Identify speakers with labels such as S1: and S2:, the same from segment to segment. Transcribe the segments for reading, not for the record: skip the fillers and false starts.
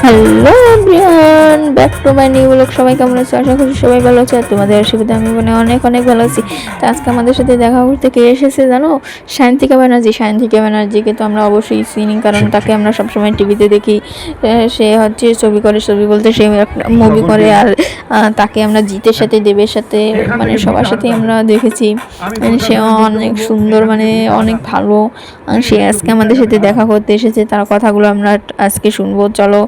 S1: Hello everyone, back to my new blog. সবাই কেমন আছো? আশা করি সবাই ভালো আছে। আর তোমাদের আশীর্বাদে আমি অনেক অনেক ভালো আছি। তো আজকে আমাদের সাথে দেখা করতে কে এসেছে জানো? সায়ন্তিকা ব্যানার্জি। সায়ন্তিকা ব্যানার্জিকে তো আমরা অবশ্যই চিনি, কারণ তাকে আমরা সবসময় টিভিতে দেখি। সে হচ্ছে ছবি করে, ছবি বলতে সে একটা মুভি করে। আর তাকে আমরা জিতের সাথে, দেবের সাথে, মানে সবার সাথেই আমরা দেখেছি। সে অনেক সুন্দর, মানে অনেক ভালো। সে আজকে আমাদের সাথে দেখা করতে এসেছে। তার কথাগুলো আমরা আজকে শুনবো। চলো,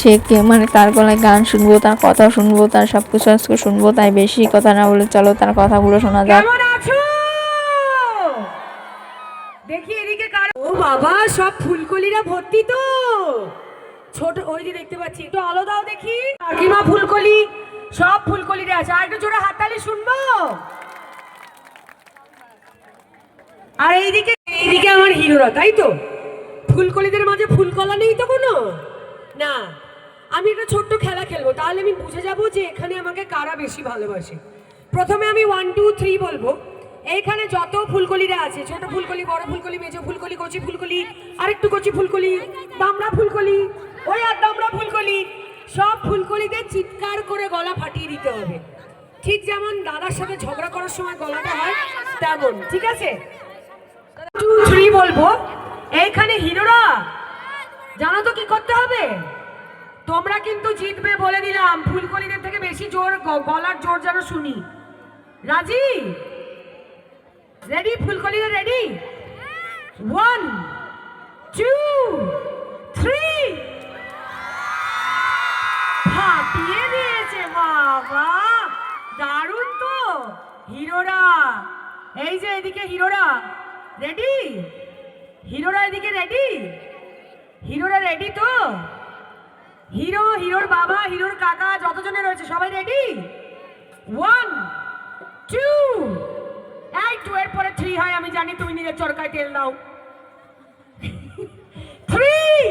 S1: সে মানে তার গলায় গান শুনবো, তার কথা শুনবো, তার সব কিছু আজকে শুনবো। তাই বেশি কথা না বলে চলো তার কথাগুলো শোনা যাক।
S2: দেখি এদিকে কার, ও বাবা, সব ফুলকলিরা ভর্তি তো। ছোট ওই যে দেখতে পাচ্ছি, একটু আলো দাও দেখি। কাকিমা ফুলকলি, সব ফুলকলিরা আছে। আর একটু জোরে হাততালি শুনবো। আর এইদিকে এইদিকে আমার হিরোরা, তাই তো? ফুলকলিদের মাঝে ফুলকলা নেই তো কোনো না। আমি একটা ছোট্ট খেলা খেলবো, তাহলে আমি বুঝে যাবো যে এখানে আমাকে কারা বেশি ভালোবাসে। প্রথমে আমি 1 2 3 বলবো। এইখানে যত ফুলকলিরা আছে, ছোট ফুলকলি, বড় ফুলকলি, মেজো ফুলকলি, কচি ফুলকলি, আরেকটু কচি ফুলকলি, দামড়া ফুলকলি, ওই আর দামড়া ফুলকলি, সব ফুলকলিদের চিৎকার করে গলা ফাটিয়ে দিতে হবে। ঠিক যেমন দাদার সাথে ঝগড়া করার সময় গলাটা হয় তেমন, ঠিক আছে? 2 3 বলবো। এইখানে হিরোরা জানো তো কি করতে হবে? তোমরা কিন্তু জিতবে বলে দিলাম। ফুলকলিদের থেকে বেশি জোর, গলার জোর যেন শুনি। রাজি? রেডি? ফুলকলিরা রেডি? 1 2 3। ফাটিয়ে দিয়েছে বাবা, দারুণ তো হিরোরা। এই যে এদিকে হিরোরা রেডি? হিরোরা এদিকে রেডি? হিরোরা রেডি তো? হিরো, হিরোর বাবা, হিরোর কাকা, যতজনে রয়েছে সবাই রেডি? 1 2। এই 2 এর পরে 3 হয়, আমি জানি তুমি নিজের চরকায় তেল দাও। 3।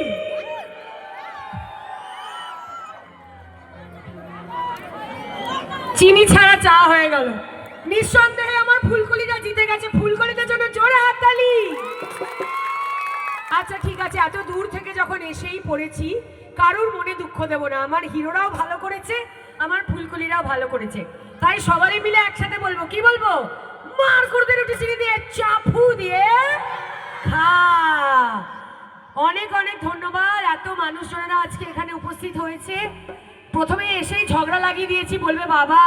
S2: চিনি ছাড়া চা হয়ে গেল। নিঃসন্দেহে আমার ফুলকলিটা জিতে গেছে। ফুলকলিদের জন্য জোরে হাততালি। আচ্ছা ঠিক আছে, এত দূর থেকে যখন এসেই পড়েছি, কারোর মনে দুঃখ দেব না। আমার হিরোরাও ভালো করেছে, আমার ফুলকলিরাও ভালো করেছে। তাই সবাই মিলে একসাথে বলবো। কি বলবো? মার করতে রুটি চিনি দিয়ে, চাপু দিয়ে খা। অনেক অনেক ধন্যবাদ। এত মানুষজনেরা আজকে এখানে উপস্থিত হয়েছে। প্রথমে এসেই ঝগড়া লাগিয়ে দিয়েছি, বলবে বাবা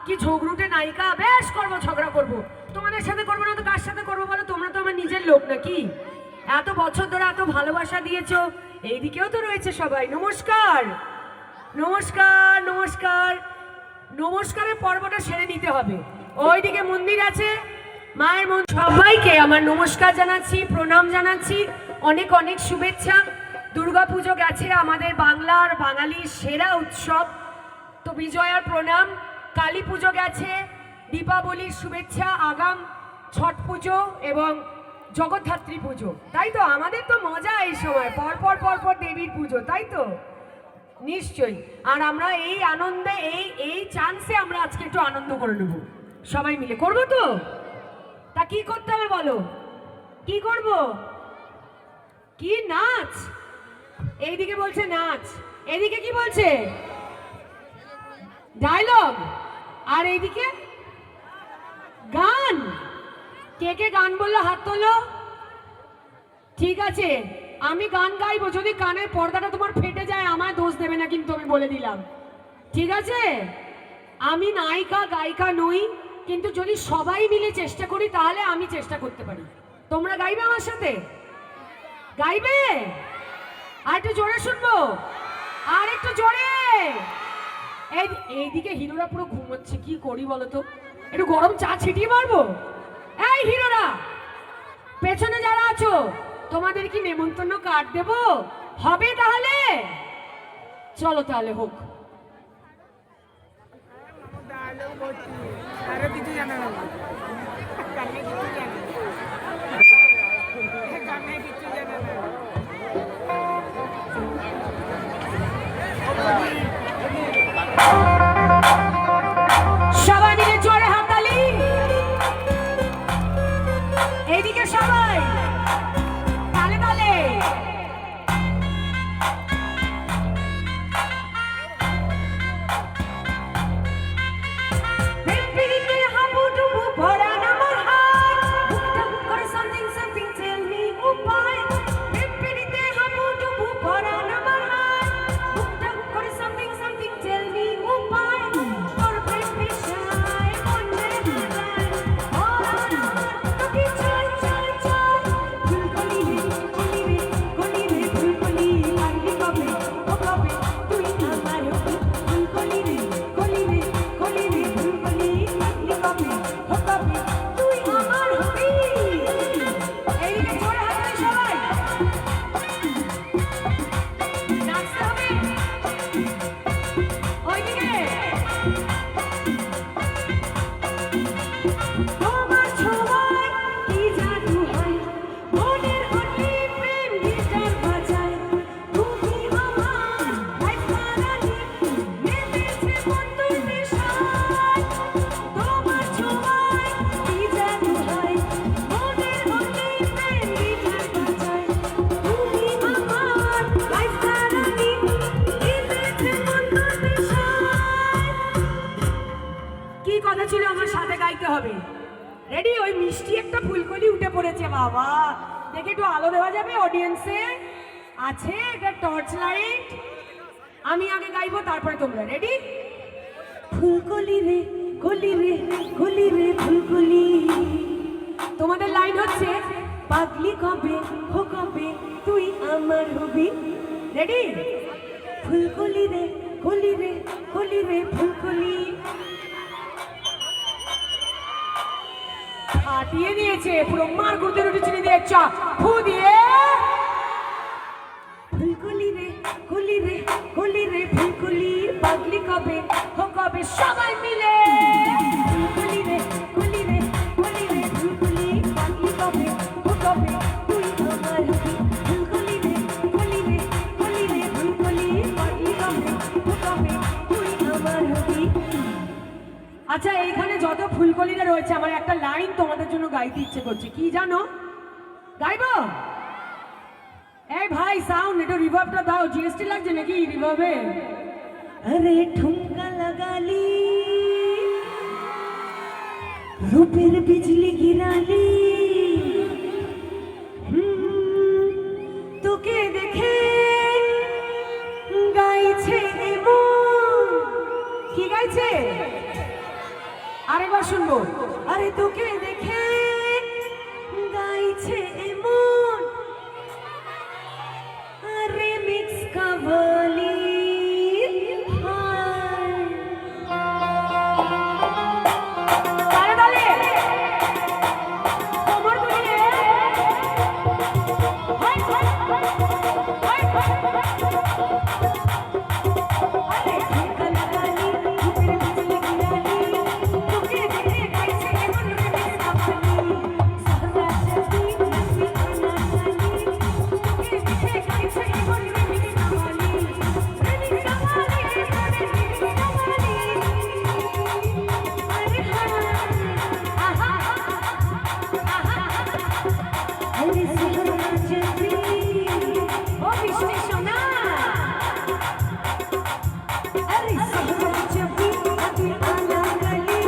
S2: কি ঝগড়ুটে নায়িকা। বেশ করবো, ঝগড়া করবো। তোমাদের সাথে করবো না তো কার সাথে করবো বলো? তোমরা তো আমার নিজের লোক নাকি? এত বছর ধরে এত ভালোবাসা দিয়েছো। এইদিকেও তো রয়েছে সবাই। নমস্কার নমস্কার নমস্কার। নমস্কারের পর্বটা সেরে নিতে হবে। ওইদিকে মন্দির আছে, মায়ের মন্দির। সবাইকে আমার নমস্কার জানাচ্ছি, প্রণাম জানাচ্ছি, অনেক অনেক শুভেচ্ছা। দুর্গাপুজো গেছে, আমাদের বাংলার বাঙালির সেরা উৎসব। তো বিজয়ার প্রণাম। কালী পুজো গেছে, দীপাবলির শুভেচ্ছা। আগাম ছট পুজো এবং জগদ্ধাত্রী পুজো, তাই তো? আমাদের তো মজা এই সময়, পরপর পরপর দেবীর পুজো, তাই তো? নিশ্চয়ই। আর আমরা এই আনন্দে, এই চান্সে আমরা আজকে একটু আনন্দ করে নেব সবাই মিলে। করবো তো? তা কি করতে হবে বলো? কি করব? কি নাচ? এইদিকে বলছে নাচ, এদিকে কি বলছে? ডায়লগ। আর এইদিকে গান। কে কে গান বললো হাত তোলো। ঠিক আছে, আমি গান গাইবো। যদি কানের পর্দাটা তোমার ফেটে যায় আমায় দোষ দেবে না কিন্তু, আমি বলে দিলাম। ঠিক আছে? আমি নায়িকা গায়িকা নই, কিন্তু যদি সবাই মিলে চেষ্টা করি তাহলে আমি চেষ্টা করতে পারি। তোমরা গাইবে আমার সাথে? গাইবে? আর একটু জোরে শুনবো, আর একটু জোরে। এইদিকে হিরোরা পুরো ঘুমোচ্ছে, কি করি বলো তো? একটু গরম চা ছিটিয়ে মারবো? এই হিরোরা, পেছনে যারা আছো, তোমাদের কি নেমন্তন্ন কার্ড দেবো? হবে তাহলে? চলো তাহলে হোক। সবাই মিলে জোরে হাততালি। এইদিকে সবাই তালে তালে। খাবে। রেডি? ওই মিষ্টি একটা ফুলকলি উঠে পড়েছে বাবা, দেখে একটু আলো দেওয়া যাবে অডিয়েন্সে? আছে এটা টর্চ লাইট? আমি আগে গাইবো তারপরে তোমরা। রেডি? ফুলকলি রে কলি রে কলি রে ফুলকলি। তোমাদের লাইন হচ্ছে পাগলি কবে হো কবে তুই আমার হবি। রেডি? ফুলকলি রে কলি রে কলি রে ফুলকলি। ফাটিয়ে দিয়েছে পুরো, মার করতে রুটি চিনি দিয়ে চা ফু দিয়ে। ফুলকলি রে কলি রে কলি রে ফুলকলি, পাগলি কবে হো কবে সবাই মিলে। ফুলকলি রে কলি রে কলি রে ফুলকলি, পাগলি কবে হো কবে তুই আমার হবি। ফুলকলি রে কলি রে কলি রে ফুলকলি, পাগলি কবে হো কবে তুই আমার হবি। আচ্ছা, এইখানে যত ফুলকলিরা রয়েছে আমার একটা লাইন তোমাদের জন্য গাইতে ইচ্ছে করছে। কি জানো? গাইবো? এই ভাই সাউন্ড একটু রিভার্বটা দাও। জিএসটি লাগছে নাকি রিভার্বে? আরে ঠুমকা লাগালি রূপের বিজলি গিরালি, তোকে দেখে গাইছে এমন। কি গাইছে? আরেকবার শুনবো। আরে তোকে দেখে গাইছে এমন, রিমিক্স কাভালি। তালে তালে কোমর দুলিয়ে হাই হাই হাই হাই। আরে ঠুমকা লাগালি রূপের বিজলি গিরালি, তোকে দেখে গাইছে এমন রিমিক্স কাভালি। সারা জাতি নাচি আনাকালি, তোকে দেখে গাইছে এমন remix qawwali. Remix qawwali remix qawwali. আরে আহা আহা আরে সারা জাতি ও বৃষ্টি সোনা। আরে সারা জাতি নাচি আনাকালি,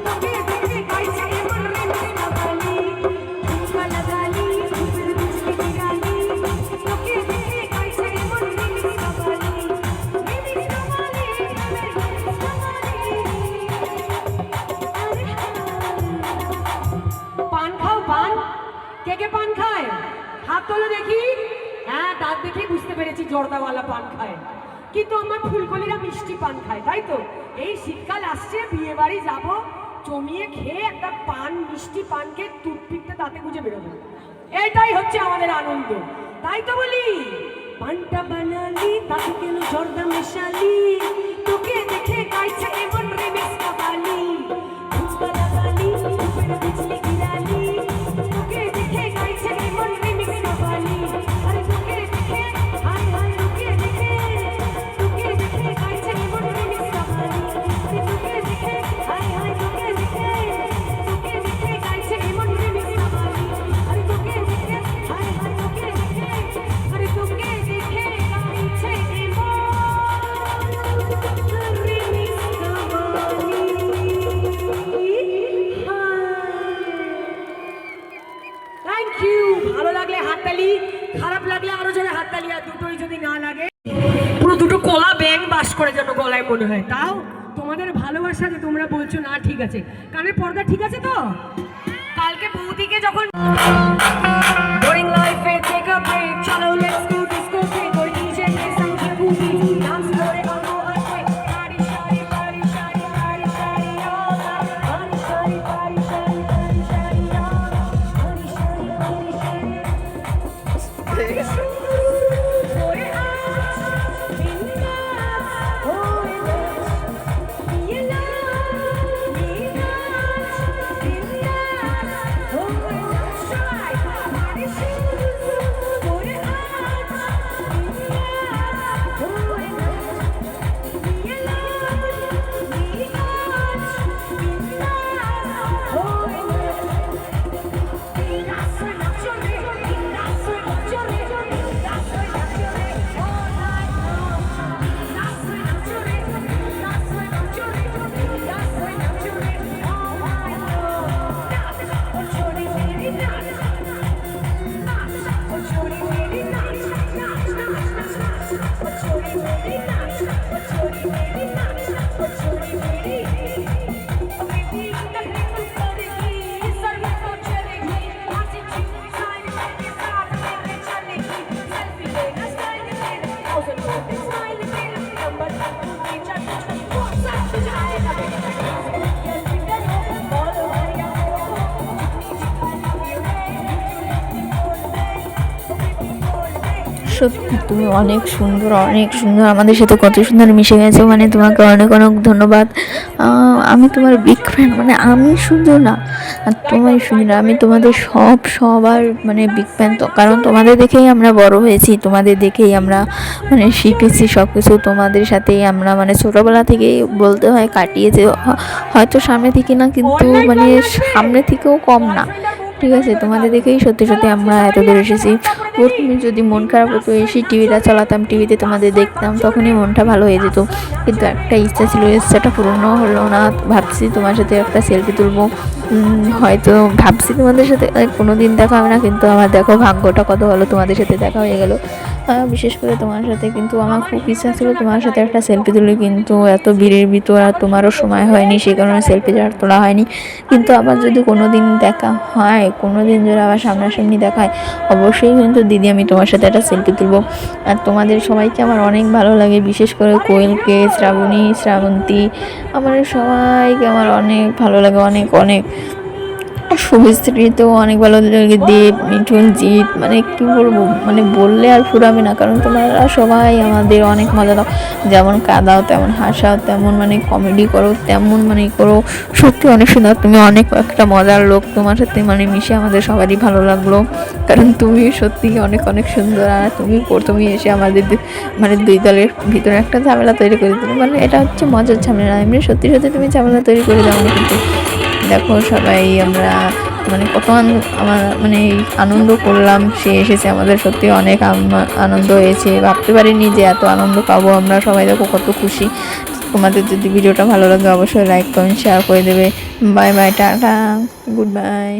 S2: তোকে দেখে গাইছে এমন রিমিক্স কাভালি। ঠুমকা লাগালি রূপের বিজলি গিরালি, তোকে দেখে গাইছে এমন remix qawwali. Remix qawwali remix qawwali. আরে পান খাও পান? কে কে পান খায়? হাত তোলো দেখি। হ্যাঁ, দাঁত দেখে বুঝতে পেরেছি জর্দাওয়ালা পান খায়, কিন্তু আমার ফুলকলিরা মিষ্টি পান খায়, তাই তো? এই শীতকাল আসছে, বিয়ে বাড়ি যাবো, জমিয়ে খেয়ে একটা পান, মিষ্টি পানকে টুথপিকটা দাঁতে গুঁজে বেরোবো। এটাই হচ্ছে আমাদের আনন্দ, তাই তো বলি। পানটা বানালি তাতে কেন জর্দা মেশালি, তোকে দেখে গাইছে এমন রিমিক্স কাভালি। ঠুমকা লাগালি রূপের বিজলি গিরালি, তোকে দেখে গাইছে এমন রিমিক্স কাভালি। আরে তোকে দেখে হাই হাই, তোকে দেখে গাইছে এমন রিমিক্স কাভালি। আরে তোকে দেখে হাই হাই, তোকে দেখে গাইছে এমন রিমিক্স কাভালি। আরে তোকে দেখে হাই হাই, তোকে দেখে, আরে তোকে দেখে গাইছে এমন রিমিক্স কাভালি। Thank you. ভালো লাগলে হাততালি, খারাপ লাগলে আরো জোরে হাততালি, আর দুটোই যদি না লাগে পুরো দুটো কলা ব্যাং বাস করে যেন গলায় মনে হয়। তাও তোমাদের ভালোবাসা যে তোমরা বলছো না ঠিক আছে, কানের পর্দা ঠিক আছে তো? কালকে বৌদিকে যখন Boring life e take a break, chalo let's go disco break, ওই DJ কে সঙ্গে কুবি ডান্স করে আলো আছে, পারি শাড়ি পারি শাড়ি পারি শাড়ি পারি শাড়ি পারি শাড়ি পারি শাড়ি পারি শাড়ি পারি শাড়ি। ওরে আজ বিন্দাস ওরে নাচ, ये नाच बिंदास ओरे नाच। সবাই
S1: সত্যি তুমি অনেক সুন্দর, অনেক সুন্দর, আমাদের সাথে কত সুন্দর মিশে গেছো, মানে তোমাকে অনেক অনেক ধন্যবাদ। আমি তোমার বিগ ফ্যান, মানে আমি শুধু না, আর তোমার শুধু না, আমি তোমাদের সবার মানে বিগ ফ্যান। তো কারণ তোমাদের দেখেই আমরা বড় হয়েছি, তোমাদের দেখেই আমরা মানে শিখেছি সব কিছু, তোমাদের সাথেই আমরা মানে ছোটোবেলা থেকেই বলতে হয় কাটিয়েছি, হয়তো সামনে থেকে না কিন্তু মানে সামনে থেকেও কম না, ঠিক আছে। তোমাদের দেখেই সত্যি সত্যি আমরা এত দূর এসেছি। প্রথমে যদি মন খারাপ হতো এসে টিভিটা চালাতাম, টিভিতে তোমাদের দেখতাম, তখনই মনটা ভালো হয়ে যেত। কিন্তু একটা ইচ্ছা ছিল, ইচ্ছাটা পূর্ণ হলো না। ভাবছি তোমার সাথে একটা সেলফি তুলবো, হয়তো ভাবছি তোমাদের সাথে কোনো দিন দেখা হবে না, কিন্তু আমার দেখো ভাগ্যটা কত ভালো, তোমাদের সাথে দেখা হয়ে গেল। বিশেষ করে তোমার সাথে কিন্তু আমার খুব ইচ্ছা ছিল তোমার সাথে একটা সেলফি তুলি, কিন্তু এত ভিড়ের ভিতর আর তোমারও সময় হয়নি, সেই কারণে সেলফি আর তোলা হয়নি। কিন্তু আবার যদি কোনো দিন দেখা হয়, কোনো দিন যদি আবার সামনাসামনি দেখা হয়, অবশ্যই কিন্তু দিদি আমি তোমার সাথে একটা সেলফি তুলবো। আর তোমাদের সবাইকে আমার অনেক ভালো লাগে, বিশেষ করে কোয়েলকে, শ্রাবণী, শ্রাবন্তী, আমার সবাইকে আমার অনেক ভালো লাগে, অনেক অনেক। শুভশ্রী তো অনেক ভালো লাগে, দেব, মিঠুন, জিৎ, মানে কী বলবো, মানে বললে আর ফুরাবে না, কারণ তোমরা সবাই আমাদের অনেক মজা দাও, যেমন কাঁদাও তেমন হাসাও, তেমন মানে কমেডি করো, তেমন মানে করো, সত্যি অনেক সুন্দর। তুমি অনেক একটা মজার লোক, তোমার সাথে মানে মিশে আমাদের সবারই ভালো লাগলো, কারণ তুমি সত্যি অনেক অনেক সুন্দর। আর তুমি প্রথমেই এসে আমাদের মানে দুই দলের ভিতরে একটা ঝামেলা তৈরি করে দিলে, মানে এটা হচ্ছে মজার ঝামেলা, এমনি সত্যি সত্যি তুমি ঝামেলা তৈরি করে দাও না, কিন্তু দেখো সবাই আমরা মানে কত আমার মানে আনন্দ করলাম, সে এসেছে, আমাদের সত্যি অনেক আনন্দ হয়েছে, ভাবতে পারিনি যে এত আনন্দ পাবো আমরা সবাই, দেখো কত খুশি। তোমাদের যদি ভিডিওটা ভালো লাগে অবশ্যই লাইক কমেন্ট শেয়ার করে দেবে। Bye bye, tata, good bye.